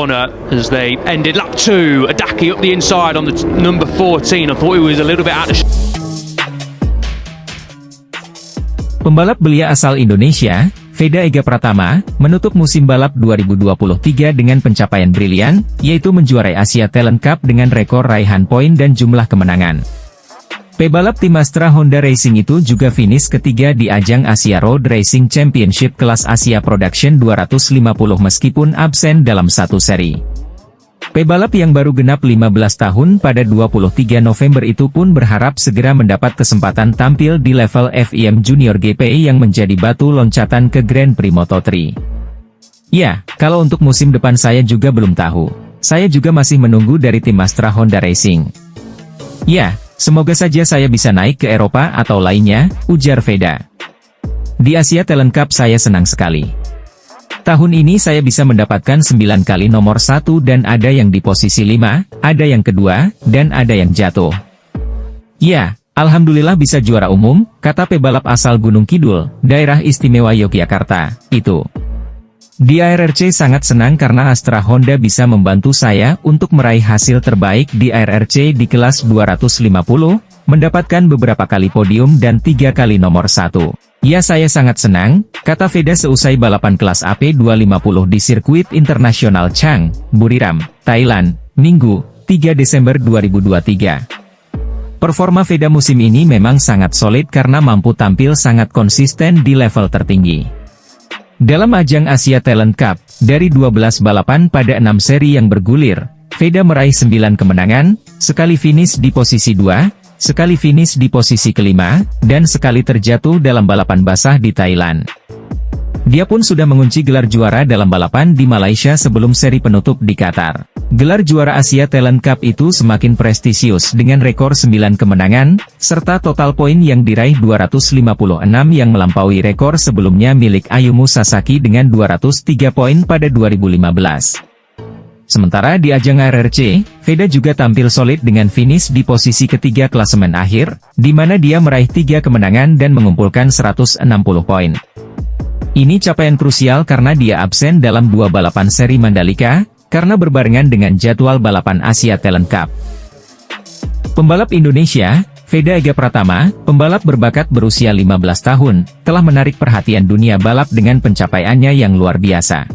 As they ended lap 2, Adaki up the inside on the number 14. I thought he was a little bit out of Pembalap belia asal Indonesia, Veda Ega Pratama, menutup musim balap 2023 dengan pencapaian brilian, yaitu menjuarai Asia Talent Cup dengan rekor raihan poin dan jumlah kemenangan. Pebalap tim Astra Honda Racing itu juga finish ketiga di ajang Asia Road Racing Championship kelas Asia Production 250 meskipun absen dalam satu seri. Pebalap yang baru genap 15 tahun pada 23 November itu pun berharap segera mendapat kesempatan tampil di level FIM Junior GP yang menjadi batu loncatan ke Grand Prix Moto3. Ya, kalau untuk musim depan saya juga belum tahu. Saya juga masih menunggu dari tim Astra Honda Racing. Ya, semoga saja saya bisa naik ke Eropa atau lainnya, ujar Veda. Di Asia Talent Cup saya senang sekali. Tahun ini saya bisa mendapatkan 9 kali nomor 1 dan ada yang di posisi 5, ada yang kedua, dan ada yang jatuh. Ya, alhamdulillah bisa juara umum, kata pebalap asal Gunung Kidul, Daerah Istimewa Yogyakarta, itu. Di ARRC sangat senang karena Astra Honda bisa membantu saya untuk meraih hasil terbaik di ARRC di kelas 250, mendapatkan beberapa kali podium dan 3 kali nomor 1. Ya saya sangat senang, kata Veda seusai balapan kelas AP 250 di sirkuit internasional Chang, Buriram, Thailand, Minggu, 3 Desember 2023. Performa Veda musim ini memang sangat solid karena mampu tampil sangat konsisten di level tertinggi. Dalam ajang Asia Talent Cup, dari 12 balapan pada 6 seri yang bergulir, Veda meraih 9 kemenangan, sekali finish di posisi 2, sekali finish di posisi kelima, dan sekali terjatuh dalam balapan basah di Thailand. Dia pun sudah mengunci gelar juara dalam balapan di Malaysia sebelum seri penutup di Qatar. Gelar juara Asia Talent Cup itu semakin prestisius dengan rekor 9 kemenangan, serta total poin yang diraih 256 yang melampaui rekor sebelumnya milik Ayumu Sasaki dengan 203 poin pada 2015. Sementara di ajang ARRC, Veda juga tampil solid dengan finish di posisi ketiga klasemen akhir, di mana dia meraih 3 kemenangan dan mengumpulkan 160 poin. Ini capaian krusial karena dia absen dalam 2 balapan seri Mandalika, karena berbarengan dengan jadwal balapan Asia Talent Cup. Pembalap Indonesia, Veda Ega Pratama, pembalap berbakat berusia 15 tahun, telah menarik perhatian dunia balap dengan pencapaiannya yang luar biasa.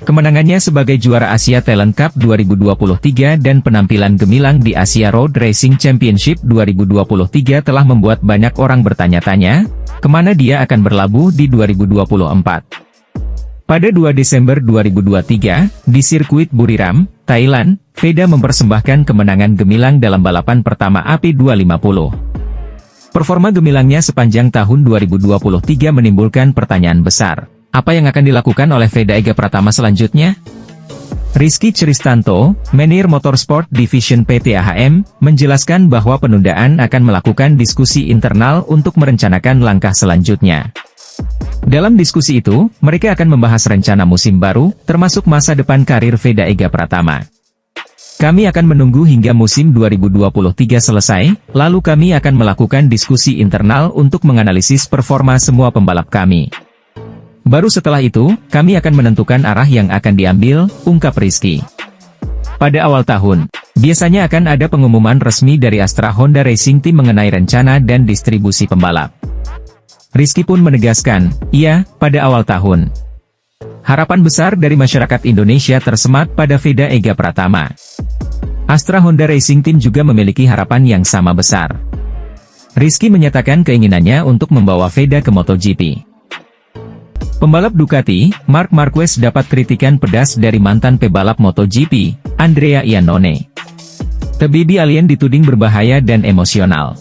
Kemenangannya sebagai juara Asia Talent Cup 2023 dan penampilan gemilang di Asia Road Racing Championship 2023 telah membuat banyak orang bertanya-tanya, kemana dia akan berlabuh di 2024. Pada 2 Desember 2023, di sirkuit Buriram, Thailand, Veda mempersembahkan kemenangan gemilang dalam balapan pertama AP 250. Performa gemilangnya sepanjang tahun 2023 menimbulkan pertanyaan besar. Apa yang akan dilakukan oleh Veda Ega Pratama selanjutnya? Rizky Cristanto, Manajer Motorsport Division PT AHM, menjelaskan bahwa penundaan akan melakukan diskusi internal untuk merencanakan langkah selanjutnya. Dalam diskusi itu, mereka akan membahas rencana musim baru, termasuk masa depan karir Veda Ega Pratama. Kami akan menunggu hingga musim 2023 selesai, lalu kami akan melakukan diskusi internal untuk menganalisis performa semua pembalap kami. Baru setelah itu, kami akan menentukan arah yang akan diambil, ungkap Rizky. Pada awal tahun, biasanya akan ada pengumuman resmi dari Astra Honda Racing Team mengenai rencana dan distribusi pembalap. Rizky pun menegaskan, iya, pada awal tahun. Harapan besar dari masyarakat Indonesia tersemat pada Veda Ega Pratama. Astra Honda Racing Team juga memiliki harapan yang sama besar. Rizky menyatakan keinginannya untuk membawa Veda ke MotoGP. Pembalap Ducati, Marc Marquez dapat kritikan pedas dari mantan pebalap MotoGP, Andrea Iannone. Baby alien dituding berbahaya dan emosional.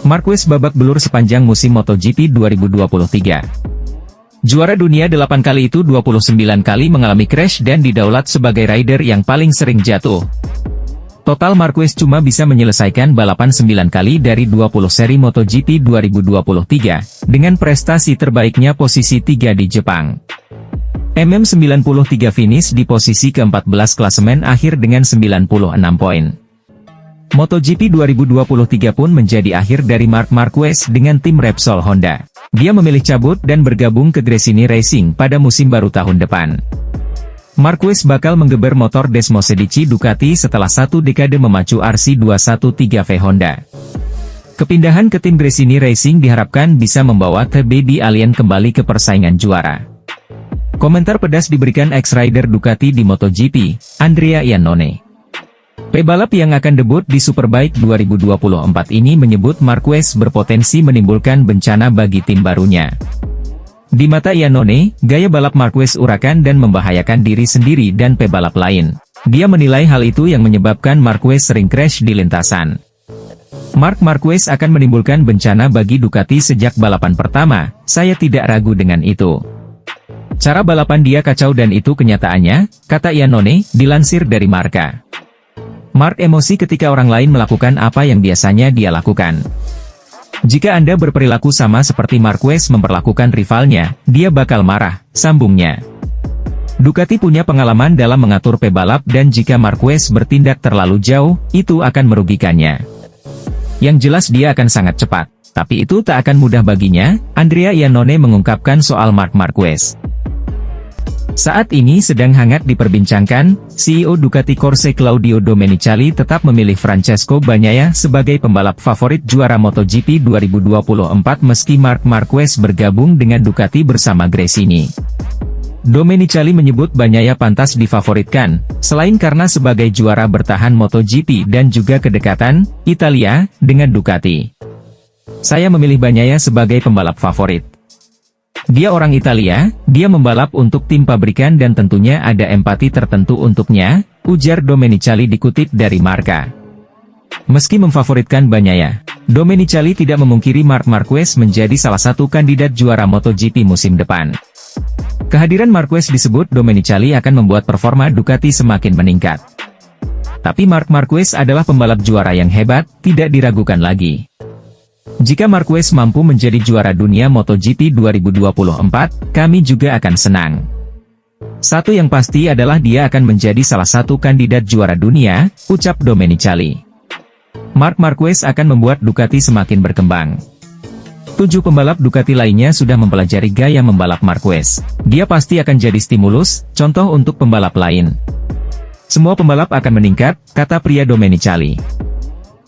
Marquez babak belur sepanjang musim MotoGP 2023. Juara dunia 8 kali itu 29 kali mengalami crash dan didaulat sebagai rider yang paling sering jatuh. Total Marquez cuma bisa menyelesaikan balapan 9 kali dari 20 seri MotoGP 2023, dengan prestasi terbaiknya posisi 3 di Jepang. MM93 finish di posisi ke-14 klasemen akhir dengan 96 poin. MotoGP 2023 pun menjadi akhir dari Marc Marquez dengan tim Repsol Honda. Dia memilih cabut dan bergabung ke Gresini Racing pada musim baru tahun depan. Marquez bakal menggeber motor Desmosedici Ducati setelah 1 dekade memacu RC213V Honda. Kepindahan ke tim Gresini Racing diharapkan bisa membawa The Baby Alien kembali ke persaingan juara. Komentar pedas diberikan ex-rider Ducati di MotoGP, Andrea Iannone. Pebalap yang akan debut di Superbike 2024 ini menyebut Marquez berpotensi menimbulkan bencana bagi tim barunya. Di mata Iannone, gaya balap Marquez urakan dan membahayakan diri sendiri dan pebalap lain. Dia menilai hal itu yang menyebabkan Marquez sering crash di lintasan. Marc Marquez akan menimbulkan bencana bagi Ducati sejak balapan pertama, saya tidak ragu dengan itu. Cara balapan dia kacau dan itu kenyataannya, kata Iannone, dilansir dari Marca. Marc emosi ketika orang lain melakukan apa yang biasanya dia lakukan. Jika Anda berperilaku sama seperti Marquez memperlakukan rivalnya, dia bakal marah, sambungnya. Ducati punya pengalaman dalam mengatur pebalap dan jika Marquez bertindak terlalu jauh, itu akan merugikannya. Yang jelas dia akan sangat cepat, tapi itu tak akan mudah baginya, Andrea Iannone mengungkapkan soal Marc Marquez. Saat ini sedang hangat diperbincangkan, CEO Ducati Corse Claudio Domenicali tetap memilih Francesco Bagnaia sebagai pembalap favorit juara MotoGP 2024 meski Marc Marquez bergabung dengan Ducati bersama Gresini. Domenicali menyebut Bagnaia pantas difavoritkan, selain karena sebagai juara bertahan MotoGP dan juga kedekatan Italia dengan Ducati. Saya memilih Bagnaia sebagai pembalap favorit. Dia orang Italia, dia membalap untuk tim pabrikan dan tentunya ada empati tertentu untuknya, ujar Domenicali dikutip dari Marca. Meski memfavoritkan Bagnaia, Domenicali tidak memungkiri Marc Marquez menjadi salah satu kandidat juara MotoGP musim depan. Kehadiran Marquez disebut Domenicali akan membuat performa Ducati semakin meningkat. Tapi Marc Marquez adalah pembalap juara yang hebat, tidak diragukan lagi. Jika Marquez mampu menjadi juara dunia MotoGP 2024, kami juga akan senang. Satu yang pasti adalah dia akan menjadi salah satu kandidat juara dunia, ucap Domenicali. Marc Marquez akan membuat Ducati semakin berkembang. 7 pembalap Ducati lainnya sudah mempelajari gaya membalap Marquez. Dia pasti akan jadi stimulus, contoh untuk pembalap lain. Semua pembalap akan meningkat, kata pria Domenicali.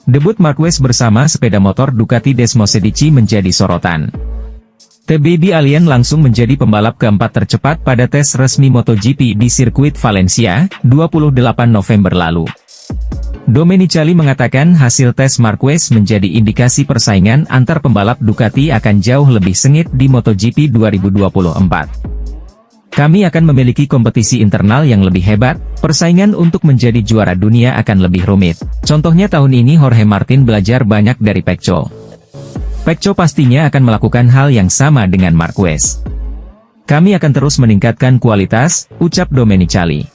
Debut Marquez bersama sepeda motor Ducati Desmosedici menjadi sorotan. The Baby Alien langsung menjadi pembalap keempat tercepat pada tes resmi MotoGP di sirkuit Valencia, 28 November lalu. Domenicali mengatakan hasil tes Marquez menjadi indikasi persaingan antar pembalap Ducati akan jauh lebih sengit di MotoGP 2024. Kami akan memiliki kompetisi internal yang lebih hebat, persaingan untuk menjadi juara dunia akan lebih rumit. Contohnya tahun ini Jorge Martin belajar banyak dari Pecco. Pecco pastinya akan melakukan hal yang sama dengan Marquez. Kami akan terus meningkatkan kualitas, ucap Domenicali.